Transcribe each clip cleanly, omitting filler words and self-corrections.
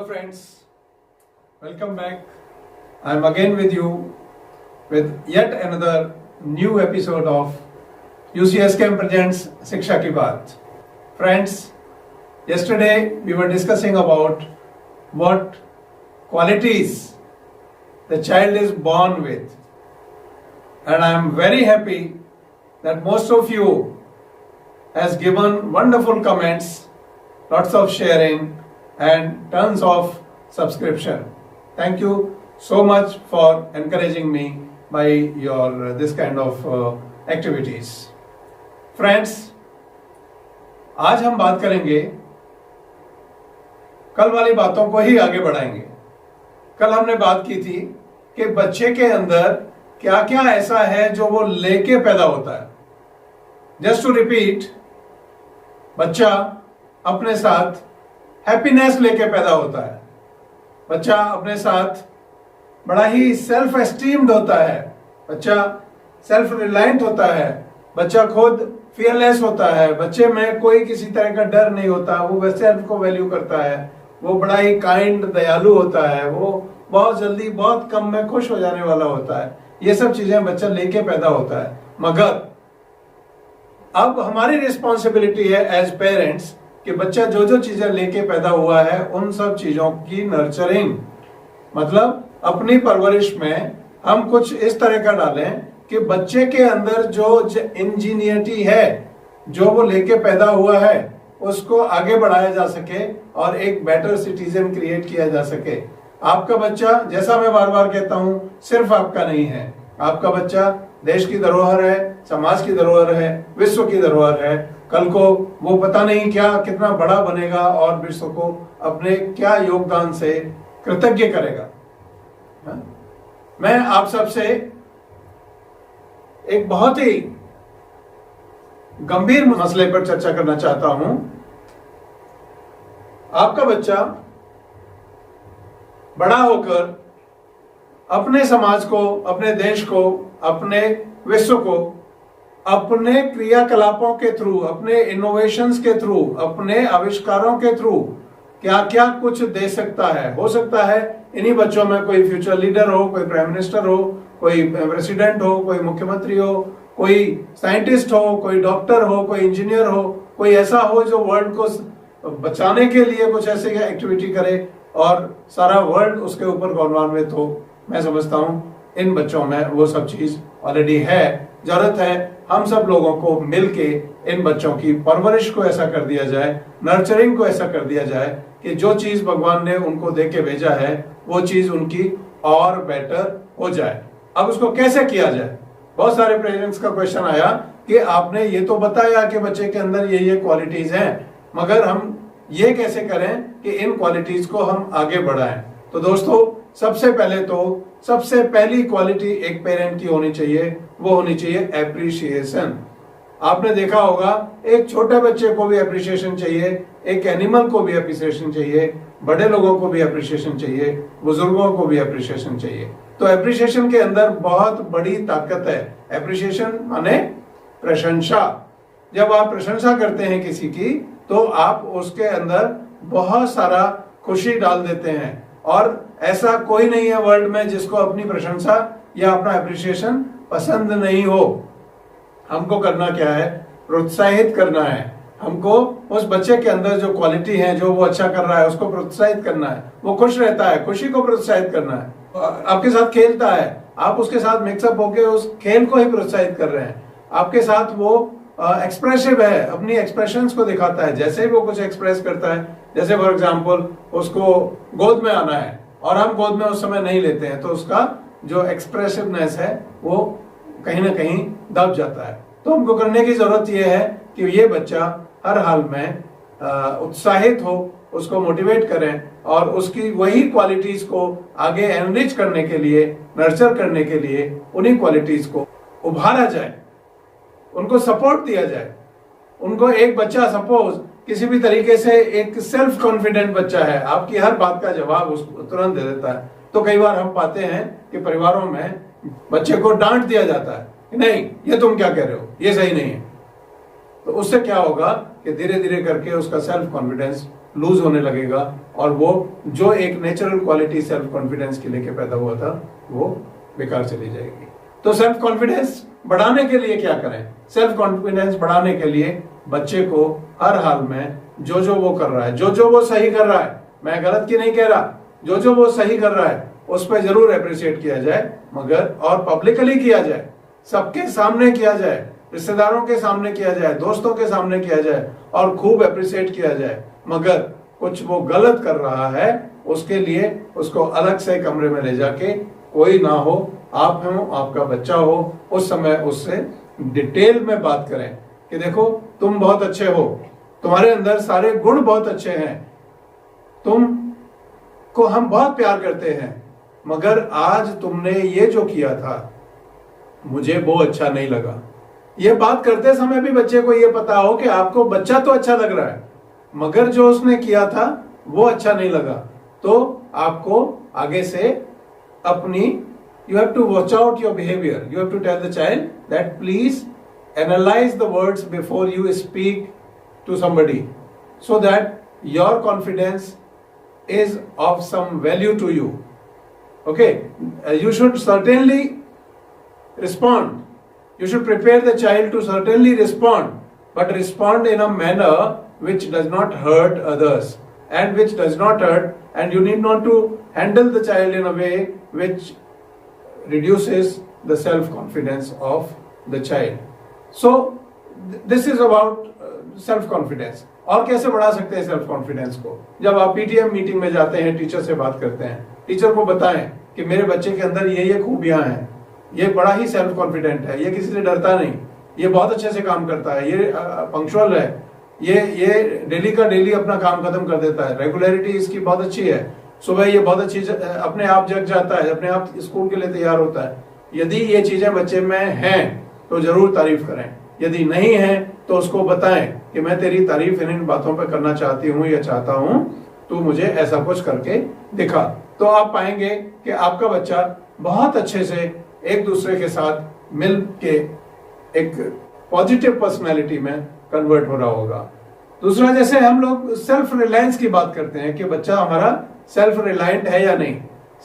Hello friends, welcome back. I am again with you with yet another new episode of UCSCAM presents Shiksha Ki Baat. Friends, yesterday we were discussing about what qualities the child is born with, and I am very happy that most of you has given wonderful comments, lots of sharing and tons of subscription. Thank you so much for encouraging me by your this kind of activities. Friends, आज हम बात करेंगे, कल वाली बातों को ही आगे बढ़ाएंगे. कल हमने बात की थी कि बच्चे के अंदर क्या क्या ऐसा है जो वो लेके पैदा होता है. जस्ट टू रिपीट, बच्चा अपने साथ हैप्पीनेस लेके पैदा होता है. बच्चा अपने साथ बड़ा ही सेल्फ एस्टीम्ड होता है. बच्चा सेल्फ रिलायंट होता है. बच्चा खुद फियरलेस होता है. बच्चे में कोई किसी तरह का डर नहीं होता. वो सेल्फ को वैल्यू करता है. वो बड़ा ही काइंड, दयालु होता है. वो बहुत जल्दी बहुत कम में खुश हो जाने वाला होता है. ये सब चीजें बच्चा लेके पैदा होता है. मगर अब हमारी रिस्पॉन्सिबिलिटी है एज पेरेंट्स कि बच्चा जो जो चीजें लेके पैदा हुआ है उन सब चीजों की नर्चरिंग, मतलब अपनी परवरिश में हम कुछ इस तरह का डालें कि बच्चे के अंदर जो इंजीनियरिटी है, जो वो लेके पैदा हुआ है, उसको आगे बढ़ाया जा सके और एक बेटर सिटीजन क्रिएट किया जा सके. आपका बच्चा, जैसा मैं बार बार कहता हूं, सिर्फ आपका नहीं है. आपका बच्चा देश की धरोहर है, समाज की धरोहर है, विश्व की धरोहर है. कल को वो पता नहीं क्या कितना बड़ा बनेगा और विश्व को अपने क्या योगदान से कृतज्ञ करेगा. मैं आप सबसे एक बहुत ही गंभीर मसले पर चर्चा करना चाहता हूं. आपका बच्चा बड़ा होकर अपने समाज को, अपने देश को, अपने विश्व को अपने क्रियाकलापों के थ्रू, अपने इनोवेशंस के थ्रू, अपने आविष्कारों के थ्रू क्या क्या कुछ दे सकता है. हो सकता है इन्हीं बच्चों में कोई फ्यूचर लीडर हो, कोई प्राइम मिनिस्टर हो, कोई प्रेसिडेंट हो, कोई मुख्यमंत्री हो, कोई साइंटिस्ट हो, कोई डॉक्टर हो, कोई इंजीनियर हो, कोई ऐसा हो जो वर्ल्ड को बचाने के लिए कुछ ऐसे एक्टिविटी करे और सारा वर्ल्ड उसके ऊपर गौरवान्वित हो. मैं समझता हूं इन बच्चों में वो सब चीज ऑलरेडी है. जरूरत है हम सब लोगों को मिलके इन बच्चों की परवरिश को ऐसा कर दिया जाए, नर्चरिंग को ऐसा कर दिया जाए कि जो चीज भगवान ने उनको दे के भेजा है वो चीज उनकी और बेटर हो जाए. अब उसको कैसे किया जाए? बहुत सारे पेरेंट्स का क्वेश्चन आया कि आपने ये तो बताया कि बच्चे के अंदर ये क्वालिटीज हैं, मगर हम ये कैसे करें कि इन क्वालिटीज को हम आगे बढ़ाएं. तो दोस्तों, सबसे पहली क्वालिटी एक पेरेंट की होनी चाहिए, वो होनी चाहिए एप्रिशिएशन. आपने देखा होगा एक छोटे बच्चे को भी एप्रिशिएशन चाहिए, एक एनिमल को भी एप्रिशिएशन चाहिए, बड़े लोगों को भी एप्रिशिएशन चाहिए, बुजुर्गों को भी एप्रिशिएशन चाहिए. तो एप्रिशिएशन के अंदर बहुत बड़ी ताकत है. एप्रिशिएशन माने प्रशंसा. जब आप प्रशंसा करते हैं किसी की तो आप उसके अंदर बहुत सारा खुशी डाल देते हैं. और ऐसा कोई नहीं है वर्ल्ड में जिसको अपनी प्रशंसा या अपना एप्रिशिएशन पसंद नहीं हो. हमको करना क्या है? प्रोत्साहित करना है. हमको उस बच्चे के अंदर जो क्वालिटी है, जो वो अच्छा कर रहा है, उसको प्रोत्साहित करना है. वो खुश रहता है, खुशी को प्रोत्साहित करना है. आपके साथ खेलता है, आप उसके साथ मिक्सअप होकर उस खेल को ही प्रोत्साहित कर रहे हैं. आपके साथ वो एक्सप्रेसिव है, अपनी एक्सप्रेशंस को दिखाता है. जैसे ही वो कुछ एक्सप्रेस करता है, जैसे फॉर एग्जांपल उसको गोद में आना है और हम गोद में उस समय नहीं लेते हैं, तो उसका जो एक्सप्रेसिवनेस है वो कहीं ना कहीं दब जाता है. तो हमको करने की जरूरत ये है कि ये बच्चा हर हाल में उत्साहित हो, उसको मोटिवेट करें और उसकी वही क्वालिटीज को आगे एनरिच करने के लिए, नर्चर करने के लिए उन्हीं क्वालिटीज को उभारा जाए, उनको सपोर्ट दिया जाए. उनको एक बच्चा सपोज किसी भी तरीके से एक सेल्फ कॉन्फिडेंट बच्चा है, आपकी हर बात का जवाब उसको तुरंत दे देता है. तो कई बार हम पाते हैं कि परिवारों में बच्चे को डांट दिया जाता है कि नहीं, ये तुम क्या कह रहे हो, ये सही नहीं है. तो उससे क्या होगा कि धीरे धीरे करके उसका सेल्फ कॉन्फिडेंस लूज होने लगेगा और वो जो एक नेचुरल क्वालिटी सेल्फ कॉन्फिडेंस के लेके पैदा हुआ था वो बेकार चली जाएगी। तो सेल्फ कॉन्फिडेंस बढ़ाने के लिए क्या करें? सेल्फ कॉन्फिडेंस बढ़ाने के लिए बच्चे को हर हाल में जो वो कर रहा है, जो वो सही कर रहा है, मैं गलत की नहीं कह रहा, जो वो सही कर रहा है उस पर जरूर अप्रिशिएट किया जाए, मगर और पब्लिकली किया जाए, सबके सामने किया जाए, रिश्तेदारों के सामने किया जाए, दोस्तों के सामने किया जाए और खूब अप्रिशिएट किया जाए। मगर कुछ वो गलत कर रहा है उसके लिए उसको अलग से कमरे में ले जाके, कोई ना हो, आप हो, आपका बच्चा हो, उस समय उससे डिटेल में बात करें कि देखो तुम बहुत अच्छे हो, तुम्हारे अंदर सारे गुण बहुत अच्छे हैं, तुम को हम बहुत प्यार करते हैं, मगर आज तुमने ये जो किया था मुझे वो अच्छा नहीं लगा। ये बात करते समय भी बच्चे को ये पता हो कि आपको बच्चा तो अच्छा लग रहा है मगर जो उसने किया था वो अच्छा नहीं लगा। तो आपको आगे से अपनी you have to watch out your behavior. You have to tell the child that please analyze the words before you speak to somebody so that your confidence is of some value to you. Okay, you should certainly respond. You should prepare the child to certainly respond, but respond in a manner which does not hurt others and which does not hurt, and you need not to handle the child in a way which reduces the self-confidence of the child. So this is about self-confidence. और कैसे बढ़ा सकते हैं self confidence को? जब आप PTM meeting में जाते हैं, टीचर से बात करते हैं, टीचर को बताएं कि मेरे बच्चे के अंदर ये खूबियां हैं, ये बड़ा ही सेल्फ कॉन्फिडेंट है, ये किसी से डरता नहीं, ये बहुत अच्छे से काम करता है, ये पंक्चुअल है, ये डेली का डेली अपना काम खत्म कर देता है, रेगुलरिटी इसकी बहुत अच्छी है, सुबह ये बहुत अच्छी अपने आप जग जाता है, अपने आप स्कूल के लिए तैयार होता है। यदि ये चीजें बच्चे में हैं तो जरूर तारीफ करें, यदि नहीं है तो उसको बताएं कि मैं तेरी तारीफ इन बातों पर करना चाहती हूँ या चाहता हूँ, तू मुझे ऐसा कुछ करके दिखा। तो आप पाएंगे कि आपका बच्चा बहुत अच्छे से एक दूसरे के साथ मिल के एक पॉजिटिव पर्सनैलिटी में कन्वर्ट हो रहा होगा। दूसरा, जैसे हम लोग सेल्फ रिलायंस की बात करते हैं कि बच्चा हमारा सेल्फ रिलायंट है या नहीं।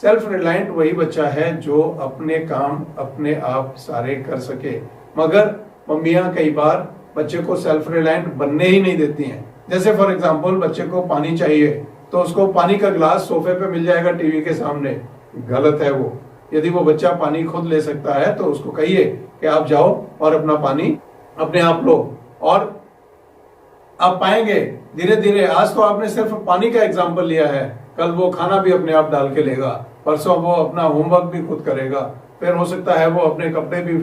सेल्फ रिलायंट वही बच्चा है जो अपने काम अपने आप सारे कर सके, मगर मम्मियां कई बार बच्चे को सेल्फ रिलायंट बनने ही नहीं देती हैं। जैसे फॉर एग्जांपल बच्चे को पानी चाहिए तो उसको पानी का ग्लास सोफे पे मिल जाएगा टीवी के सामने, गलत है वो। यदि वो बच्चा पानी खुद ले सकता है तो उसको कहिए कि आप जाओ और अपना पानी अपने आप लो। और आप पाएंगे धीरे धीरे, आज तो आपने सिर्फ पानी का एग्जाम्पल लिया है, कल वो खाना भी अपने आप डाल के लेगा, परसों वो अपना होमवर्क भी खुद करेगा, फिर हो सकता है वो अपने कपड़े भी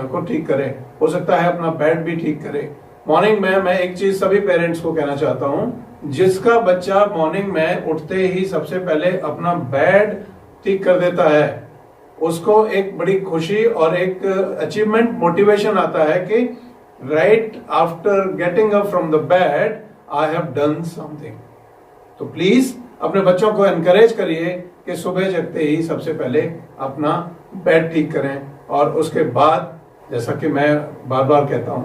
खुद ठीक करे, हो सकता है अपना बेड भी ठीक करे। मॉर्निंग में मैं एक चीज सभी पेरेंट्स को कहना चाहता हूँ, जिसका बच्चा मॉर्निंग में उठते ही सबसे पहले अपना बेड ठीक कर देता है, उसको एक बड़ी खुशी और एक अचीवमेंट मोटिवेशन आता है कि right after getting up from the bed I have done something. तो प्लीज अपने बच्चों को एनकरेज करिए कि सुबह जगते ही सबसे पहले अपना बेड ठीक करें, और उसके बाद जैसा कि मैं बार बार कहता हूं,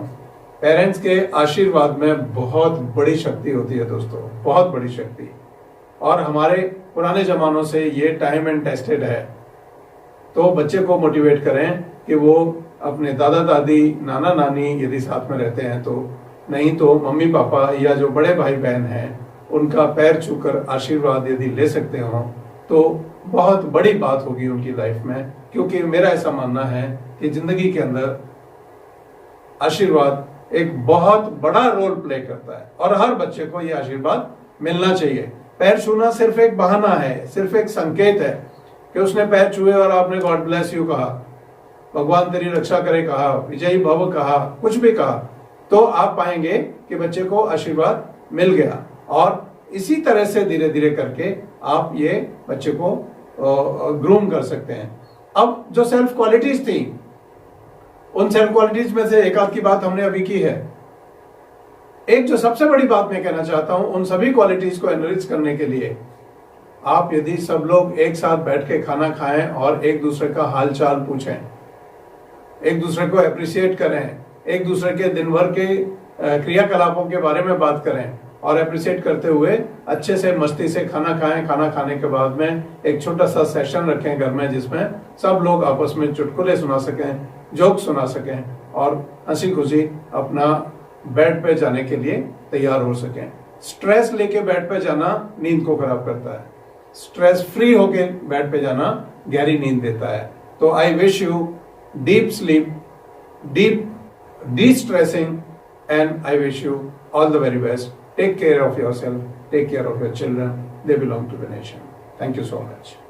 पेरेंट्स के आशीर्वाद में बहुत बड़ी शक्ति होती है दोस्तों, बहुत बड़ी शक्ति। और हमारे पुराने जमानों से ये टाइम एंड टेस्टेड है। तो बच्चे को मोटिवेट करें कि वो अपने दादा दादी नाना नानी यदि साथ में रहते हैं तो, नहीं तो मम्मी पापा या जो बड़े भाई बहन हैं उनका पैर छूकर आशीर्वाद यदि ले सकते हो तो बहुत बड़ी बात होगी उनकी लाइफ में। क्योंकि मेरा ऐसा मानना है कि जिंदगी के अंदर आशीर्वाद एक बहुत बड़ा रोल प्ले करता है और हर बच्चे को यह आशीर्वाद मिलना चाहिए। पैर छूना सिर्फ एक बहाना है, सिर्फ एक संकेत है कि उसने पैर छुए और आपने गॉड ब्लेस यू कहा, भगवान तेरी रक्षा करे कहा, विजयी भव कहा, कुछ भी कहा, तो आप पाएंगे कि बच्चे को आशीर्वाद मिल गया। और इसी तरह से धीरे धीरे करके आप ये बच्चे को ग्रूम कर सकते हैं। अब जो सेल्फ क्वालिटीज थी, उन सेल्फ क्वालिटीज में से एक आध की बात हमने अभी की है। एक जो सबसे बड़ी बात मैं कहना चाहता हूं, उन सभी क्वालिटीज को एनरिच करने के लिए आप यदि सब लोग एक साथ बैठ के खाना खाएं और एक दूसरे का हाल चाल पूछें, एक दूसरे को अप्रिशिएट करें, एक दूसरे के दिन भर के क्रियाकलापों के बारे में बात करें, और अप्रिशिएट करते हुए अच्छे से मस्ती से खाना खाएं। खाना खाने के बाद में एक छोटा सा सेशन रखें घर में, जिसमें सब लोग आपस में चुटकुले सुना सकें, जोक सुना सकें और हंसी खुशी अपना बेड पे जाने के लिए तैयार हो सकें। स्ट्रेस लेके बेड पे जाना नींद को खराब करता है, स्ट्रेस फ्री होके बेड पे जाना गहरी नींद देता है। तो I wish you deep sleep, deep de-stressing, and I wish you all the very best. Take care of yourself, take care of your children. They belong to the nation. Thank you so much.